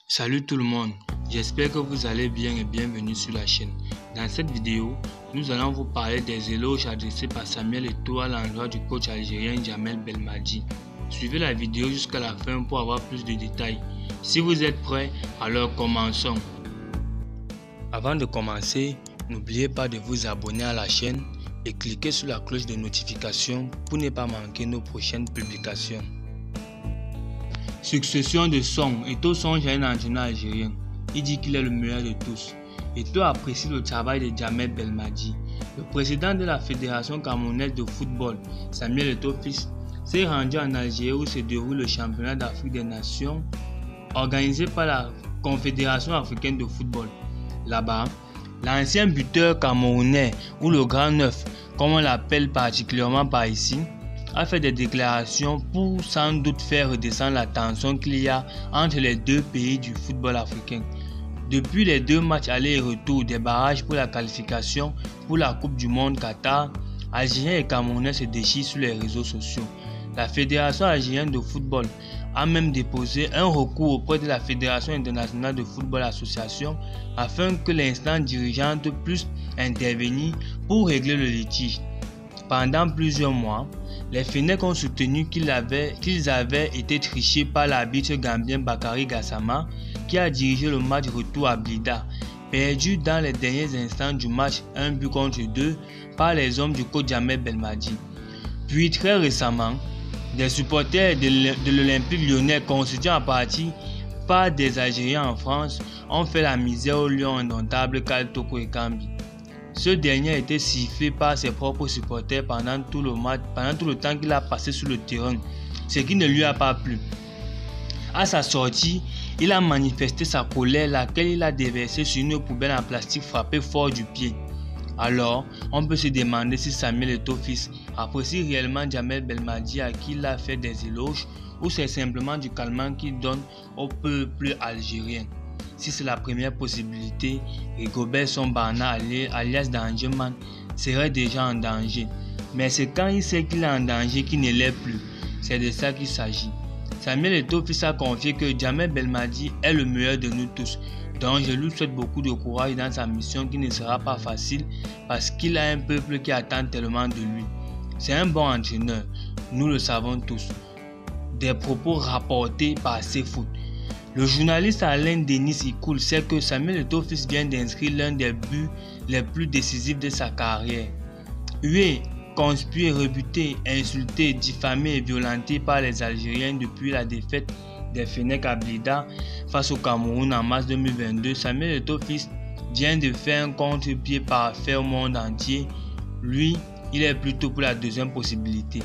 Salut tout le monde, j'espère que vous allez bien et bienvenue sur la chaîne. Dans cette vidéo, nous allons vous parler des éloges adressés par Samuel Eto'o à l'endroit du coach algérien Djamel Belmadi. Suivez la vidéo jusqu'à la fin pour avoir plus de détails. Si vous êtes prêts, alors commençons. Avant de commencer, n'oubliez pas de vous abonner à la chaîne et cliquez sur la cloche de notification pour ne pas manquer nos prochaines publications. Succession de Song. Eto'o songe à un entraîneur algérien. Il dit qu'il est le meilleur de tous. Eto'o apprécie le travail de Djamel Belmadi. Le président de la Fédération camerounaise de football, Samuel Eto'o fils, s'est rendu en Algérie où se déroule le championnat d'Afrique des Nations organisé par la Confédération africaine de football. Là-bas, l'ancien buteur camerounais, ou le grand neuf, comme on l'appelle particulièrement par ici, a fait des déclarations pour sans doute faire redescendre la tension qu'il y a entre les deux pays du football africain. Depuis les deux matchs aller et retour des barrages pour la qualification pour la Coupe du Monde Qatar, Algériens et Camerounais se déchirent sur les réseaux sociaux. La Fédération algérienne de football a même déposé un recours auprès de la Fédération internationale de football association afin que l'instance dirigeante puisse intervenir pour régler le litige. Pendant plusieurs mois, les Fennecs ont soutenu qu'ils avaient été trichés par l'arbitre gambien Bakary Gassama qui a dirigé le match retour à Blida, perdu dans les derniers instants du match 1-2 par les hommes du coach Djamel Belmadi. Puis très récemment, des supporters de l'Olympique lyonnais constitués en partie par des Algériens en France ont fait la misère au lion indomptable Kal Toko Ekambi. Ce dernier a été sifflé par ses propres supporters pendant tout le temps qu'il a passé sur le terrain, ce qui ne lui a pas plu. À sa sortie, il a manifesté sa colère, laquelle il a déversée sur une poubelle en plastique frappée fort du pied. Alors, on peut se demander si Samuel Eto'o fils apprécie réellement Djamel Belmadi à qui il a fait des éloges ou c'est simplement du calmant qu'il donne au peuple algérien. Si c'est la première possibilité, Rigobert Song-Bana alias Dangerman serait déjà en danger. Mais c'est quand il sait qu'il est en danger qu'il ne l'est plus. C'est de ça qu'il s'agit. Samuel Eto'o fils a confié que Djamel Belmadi est le meilleur de nous tous. Donc je lui souhaite beaucoup de courage dans sa mission qui ne sera pas facile parce qu'il a un peuple qui attend tellement de lui. C'est un bon entraîneur, nous le savons tous. Des propos rapportés par CFoot. Le journaliste Alain Denis Ikoul sait que Samuel Eto'o fils vient d'inscrire l'un des buts les plus décisifs de sa carrière. Hué, conspué, rebuté, insulté, diffamé et violenté par les Algériens depuis la défaite des Fennecs à Blida face au Cameroun en mars 2022, Samuel Eto'o fils vient de faire un contre-pied parfait au monde entier. Lui, il est plutôt pour la deuxième possibilité.